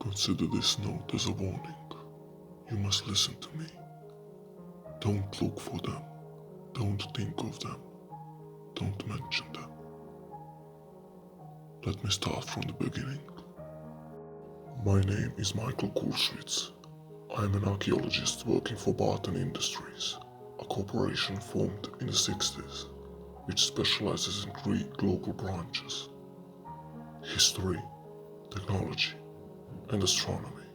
Consider this note as a warning. You must listen to me. Don't look for them. Don't think of them. Don't mention them. Let me start from the beginning. My name is Michael Kulschwitz. I am an archaeologist working for Barton Industries, a corporation formed in the 60s, which specializes in 3 global branches: history, technology, and astronomy.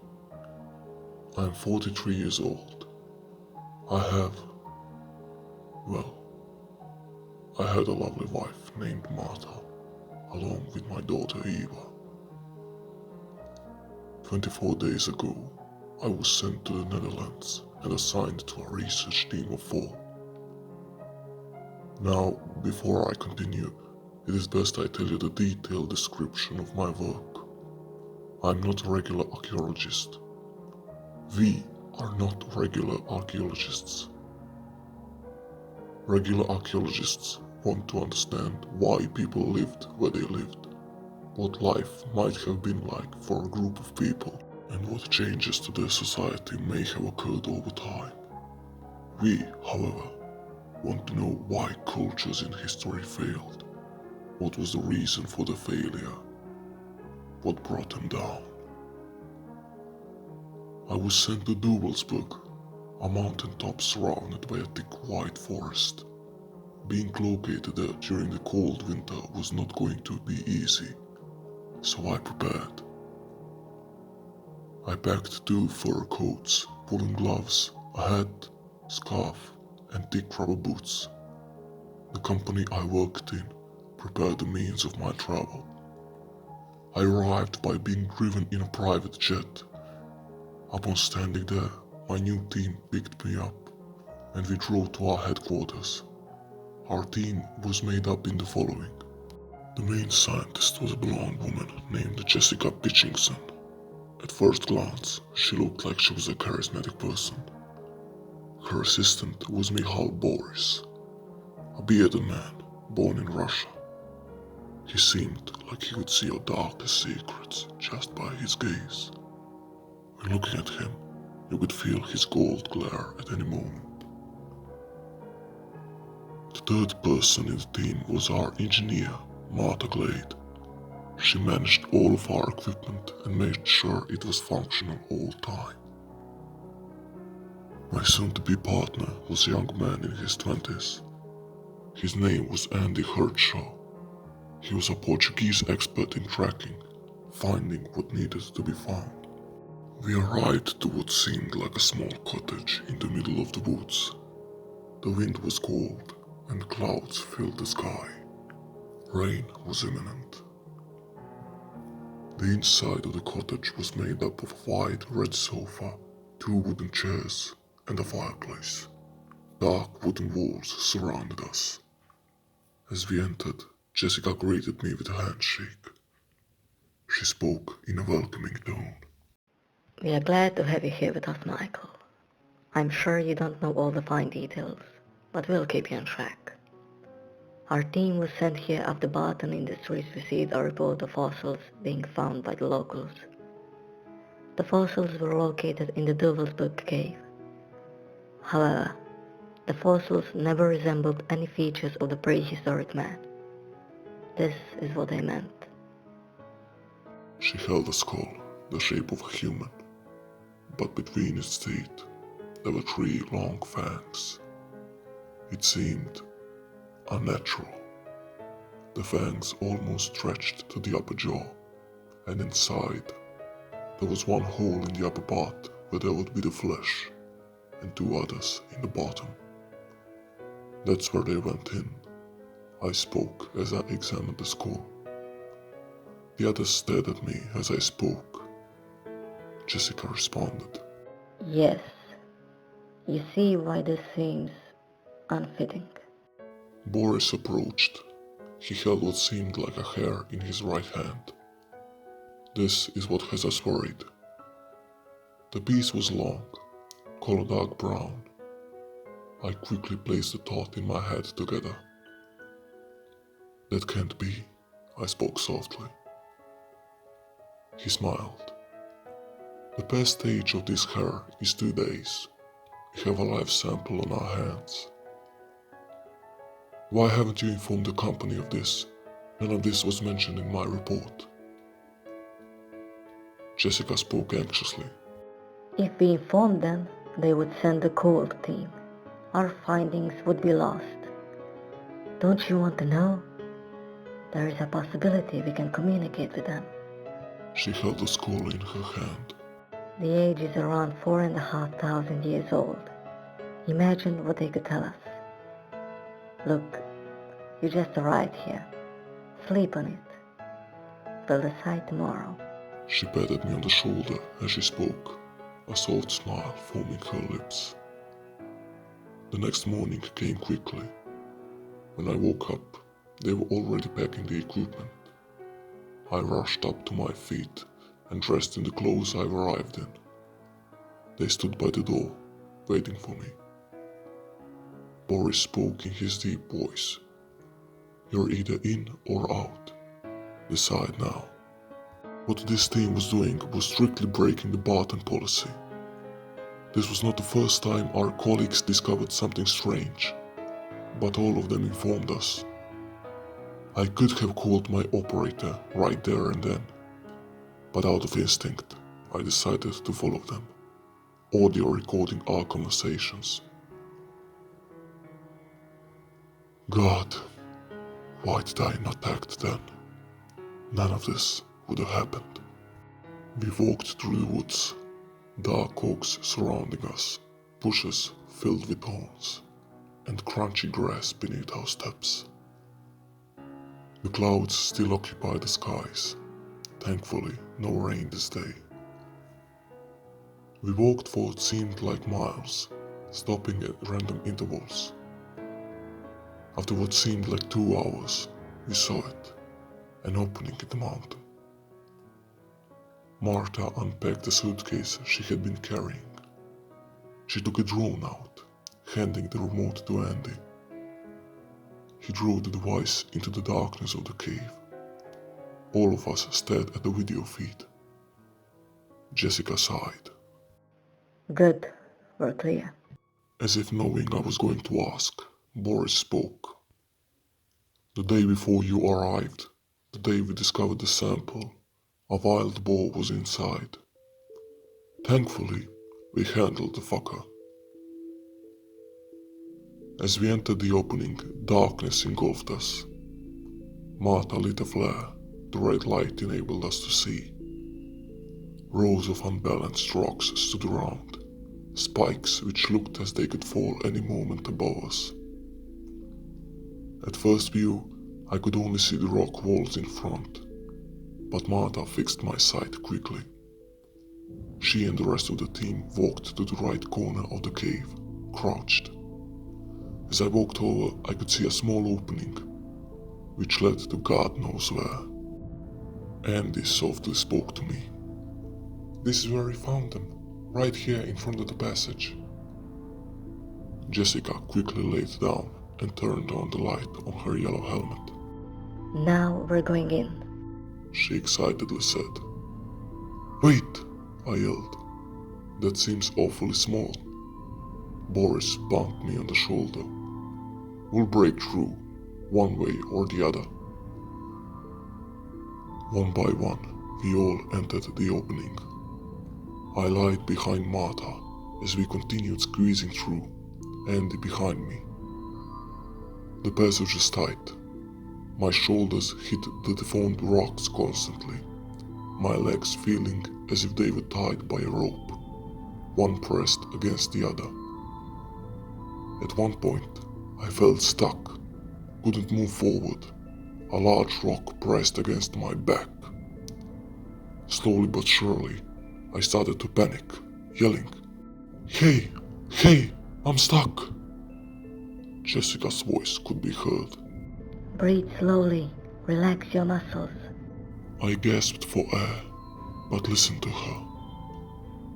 I am 43 years old. I had a lovely wife named Martha, along with my daughter Eva. 24 days ago, I was sent to the Netherlands and assigned to a research team of 4. Now, before I continue, it is best I tell you the detailed description of my work. I'm not a regular archaeologist. We are not regular archaeologists. Regular archaeologists want to understand why people lived where they lived, what life might have been like for a group of people, and what changes to their society may have occurred over time. We, however, want to know why cultures in history failed, what was the reason for the failure, what brought them down. I was sent to Duvelsburg, a mountaintop surrounded by a thick white forest. Being located there during the cold winter was not going to be easy, so I prepared. I packed 2 fur coats, woolen gloves, a hat, scarf, and thick rubber boots. The company I worked in prepared the means of my travel. I arrived by being driven in a private jet. Upon standing there, my new team picked me up, and we drove to our headquarters. Our team was made up in the following. The main scientist was a blonde woman named Jessica Pitchington. At first glance, she looked like she was a charismatic person. Her assistant was Michal Boris, a bearded man born in Russia. He seemed like he could see our darkest secrets just by his gaze. When looking at him, you could feel his gold glare at any moment. The third person in the team was our engineer, Martha Glade. She managed all of our equipment and made sure it was functional all the time. My soon-to-be partner was a young man in his 20s. His name was Andy Hertshaw. He was a Portuguese expert in tracking, finding what needed to be found. We arrived to what seemed like a small cottage in the middle of the woods. The wind was cold and clouds filled the sky. Rain was imminent. The inside of the cottage was made up of a wide red sofa, 2 wooden chairs, and a fireplace. Dark wooden walls surrounded us. As we entered, Jessica greeted me with a handshake. She spoke in a welcoming tone. We are glad to have you here with us, Michael. I'm sure you don't know all the fine details, but we'll keep you on track. Our team was sent here after Barton Industries received a report of fossils being found by the locals. The fossils were located in the Duvelsburg cave. However, the fossils never resembled any features of the prehistoric man. This is what they meant. She held a skull, the shape of a human, but between its teeth there were 3 long fangs. It seemed unnatural. The fangs almost stretched to the upper jaw, and inside there was 1 hole in the upper part where there would be the flesh, and 2 others in the bottom. That's where they went in. I spoke as I examined the skull. The others stared at me as I spoke. Jessica responded. Yes, you see why this seems unfitting. Boris approached. He held what seemed like a hair in his right hand. This is what has us worried. The piece was long, color dark brown. I quickly placed the thought in my head together. That can't be, I spoke softly. He smiled. The best stage of this hair is 2 days. We have a live sample on our hands. Why haven't you informed the company of this? None of this was mentioned in my report. Jessica spoke anxiously. If we informed them, they would send a cold team. Our findings would be lost. Don't you want to know? There is a possibility we can communicate with them. She held the skull in her hand. The age is around 4,500 years old. Imagine what they could tell us. Look, you just arrived here. Sleep on it. We'll decide tomorrow. She patted me on the shoulder as she spoke, a soft smile forming her lips. The next morning came quickly. When I woke up, they were already packing the equipment. I rushed up to my feet and dressed in the clothes I've arrived in. They stood by the door, waiting for me. Boris spoke in his deep voice. You're either in or out. Decide now. What this team was doing was strictly breaking the Barton policy. This was not the first time our colleagues discovered something strange, but all of them informed us. I could have called my operator right there and then, but out of instinct, I decided to follow them, audio recording our conversations. God, why did I not act then? None of this would have happened. We walked through the woods, dark oaks surrounding us, bushes filled with thorns, and crunchy grass beneath our steps. The clouds still occupy the skies. Thankfully, no rain this day. We walked for what seemed like miles, stopping at random intervals. After what seemed like 2 hours, we saw it, an opening in the mountain. Marta unpacked the suitcase she had been carrying. She took a drone out, handing the remote to Andy. He drove the device into the darkness of the cave. All of us stared at the video feed. Jessica sighed. Good, we're clear. As if knowing I was going to ask, Boris spoke. The day before you arrived, the day we discovered the sample, a wild boar was inside. Thankfully, we handled the fucker. As we entered the opening, darkness engulfed us. Marta lit a flare. The red light enabled us to see. Rows of unbalanced rocks stood around, spikes which looked as they could fall any moment above us. At first view, I could only see the rock walls in front, but Marta fixed my sight quickly. She and the rest of the team walked to the right corner of the cave, crouched. As I walked over, I could see a small opening, which led to God knows where. Andy softly spoke to me. This is where we found them, right here in front of the passage. Jessica quickly laid down and turned on the light on her yellow helmet. Now we're going in. She excitedly said. Wait, I yelled. That seems awfully small. Boris bumped me on the shoulder. We'll break through, one way or the other. One by one, we all entered the opening. I lied behind Marta as we continued squeezing through, Andy behind me. The passage is tight. My shoulders hit the deformed rocks constantly, my legs feeling as if they were tied by a rope, one pressed against the other. At one point, I felt stuck, couldn't move forward. A large rock pressed against my back. Slowly but surely, I started to panic, yelling, Hey, I'm stuck. Jessica's voice could be heard. Breathe slowly, relax your muscles. I gasped for air, but listened to her.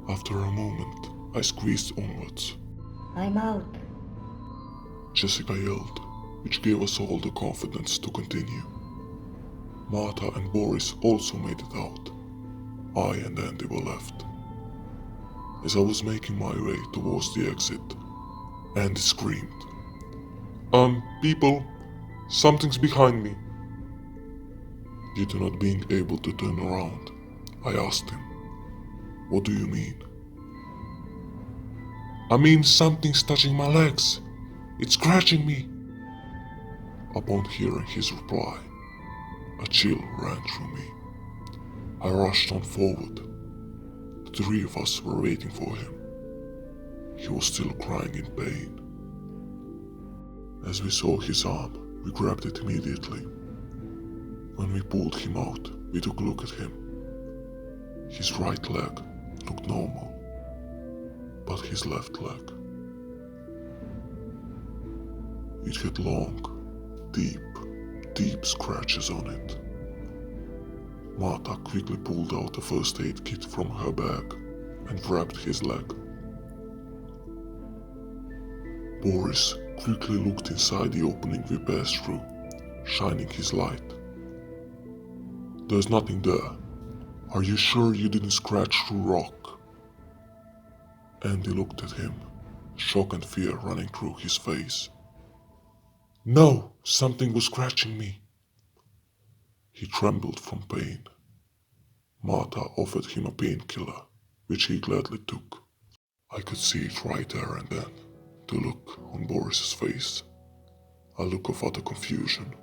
After a moment, I squeezed onwards. I'm out. Jessica yelled, which gave us all the confidence to continue. Marta and Boris also made it out. I and Andy were left. As I was making my way towards the exit, Andy screamed, People, something's behind me. Due to not being able to turn around, I asked him, what do you mean? I mean something's touching my legs. It's scratching me. Upon hearing his reply, a chill ran through me. I rushed on forward. The three of us were waiting for him. He was still crying in pain. As we saw his arm, we grabbed it immediately. When we pulled him out, we took a look at him. His right leg looked normal, but his left leg, it had long, deep scratches on it. Marta quickly pulled out a first aid kit from her bag and wrapped his leg. Boris quickly looked inside the opening we passed through, shining his light. There's nothing there. Are you sure you didn't scratch through rock? Andy looked at him, shock and fear running through his face. No, something was scratching me. He trembled from pain. Marta offered him a painkiller, which he gladly took. I could see it right there and then, the look on Boris's face. A look of utter confusion,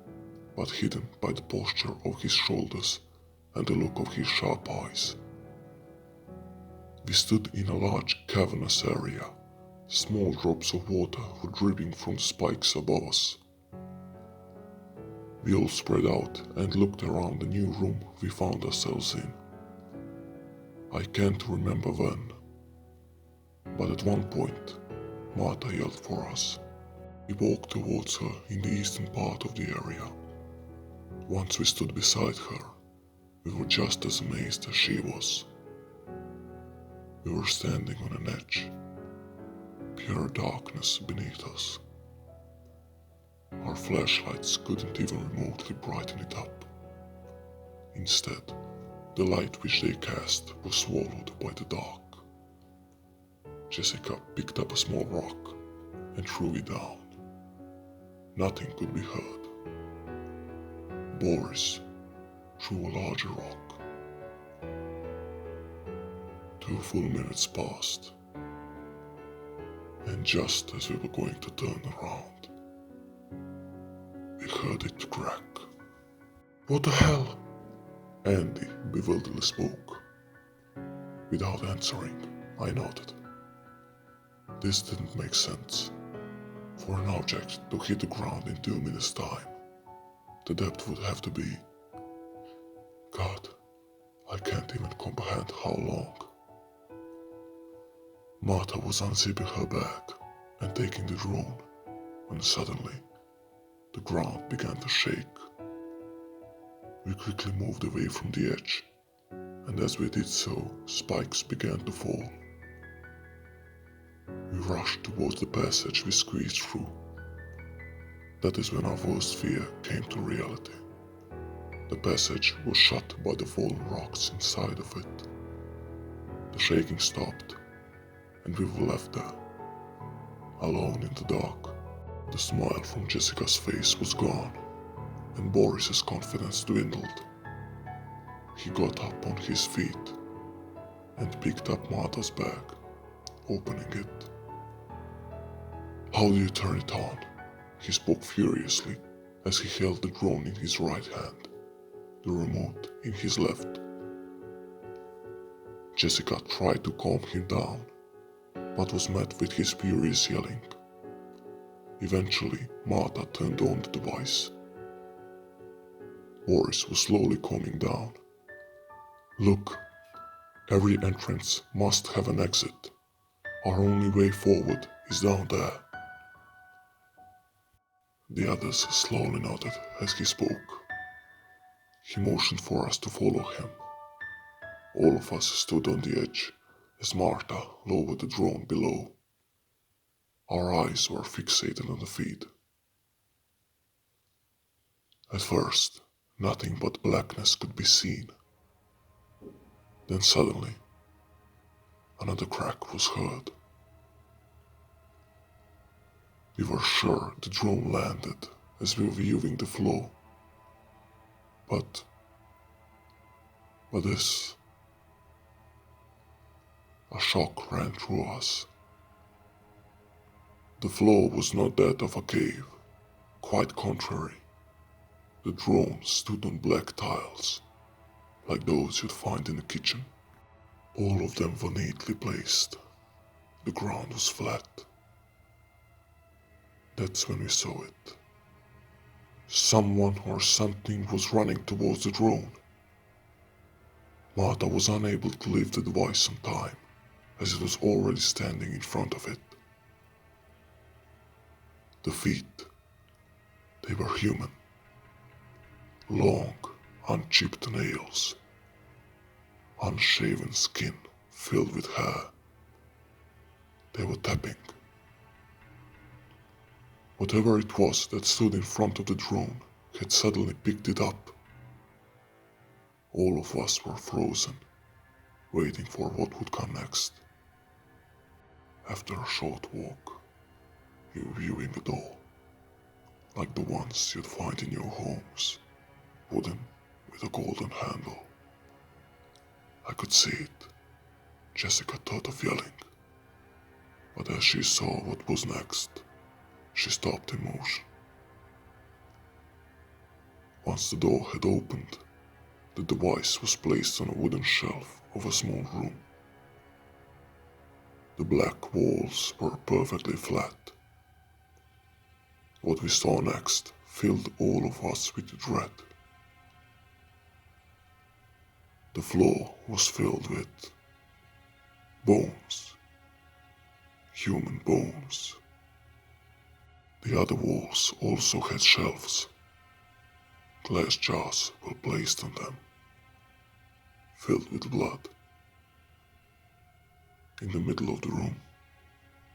but hidden by the posture of his shoulders and the look of his sharp eyes. We stood in a large cavernous area. Small drops of water were dripping from the spikes above us. We all spread out and looked around the new room we found ourselves in. I can't remember when, but at one point, Marta yelled for us. We walked towards her in the eastern part of the area. Once we stood beside her, we were just as amazed as she was. We were standing on an edge, pure darkness beneath us. Our flashlights couldn't even remotely brighten it up. Instead, the light which they cast was swallowed by the dark. Jessica picked up a small rock and threw it down. Nothing could be heard. Boris threw a larger rock. 2 full minutes passed, and just as we were going to turn around, we heard it crack. What the hell? Andy bewilderedly spoke. Without answering, I nodded. This didn't make sense. For an object to hit the ground in 2 minutes' time, the depth would have to be... God, I can't even comprehend how long. Marta was unzipping her bag and taking the drone when suddenly the ground began to shake. We quickly moved away from the edge, and as we did so, spikes began to fall. We rushed towards the passage we squeezed through. That is when our worst fear came to reality. The passage was shut by the fallen rocks inside of it. The shaking stopped, and we were left there, alone in the dark. The smile from Jessica's face was gone, and Boris's confidence dwindled. He got up on his feet and picked up Marta's bag, opening it. How do you turn it on? He spoke furiously as he held the drone in his right hand, the remote in his left. Jessica tried to calm him down, but was met with his furious yelling. Eventually, Marta turned on the device. Boris was slowly calming down. Look, every entrance must have an exit. Our only way forward is down there. The others slowly nodded as he spoke. He motioned for us to follow him. All of us stood on the edge as Marta lowered the drone below. Our eyes were fixated on the feed. At first, nothing but blackness could be seen. Then suddenly, another crack was heard. We were sure the drone landed as we were viewing the floor. But this, a shock ran through us. The floor was not that of a cave, quite contrary. The drone stood on black tiles, like those you'd find in a kitchen. All of them were neatly placed. The ground was flat. That's when we saw it. Someone or something was running towards the drone. Martha was unable to leave the device on time, as it was already standing in front of it. The feet, they were human. Long, unchipped nails, unshaven skin filled with hair. They were tapping. Whatever it was that stood in front of the drone had suddenly picked it up. All of us were frozen, waiting for what would come next. After a short walk, we were viewing a door, like the ones you'd find in your homes, wooden with a golden handle. I could see it. Jessica thought of yelling, but as she saw what was next, she stopped in motion. Once the door had opened, the device was placed on a wooden shelf of a small room. The black walls were perfectly flat. What we saw next filled all of us with dread. The floor was filled with bones, human bones. The other walls also had shelves. Glass jars were placed on them, filled with blood. In the middle of the room,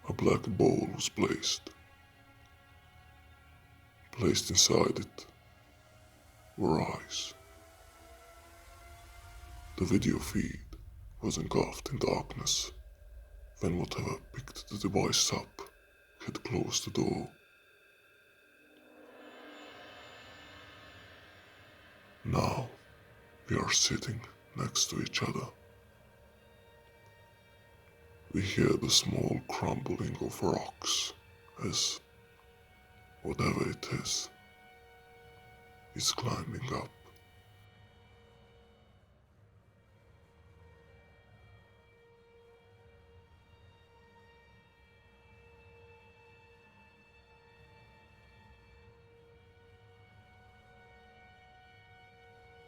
a black bowl was placed. Placed inside it were eyes. The video feed was engulfed in darkness when whatever picked the device up had closed the door. Now we are sitting next to each other. We hear the small crumbling of rocks as whatever it is climbing up.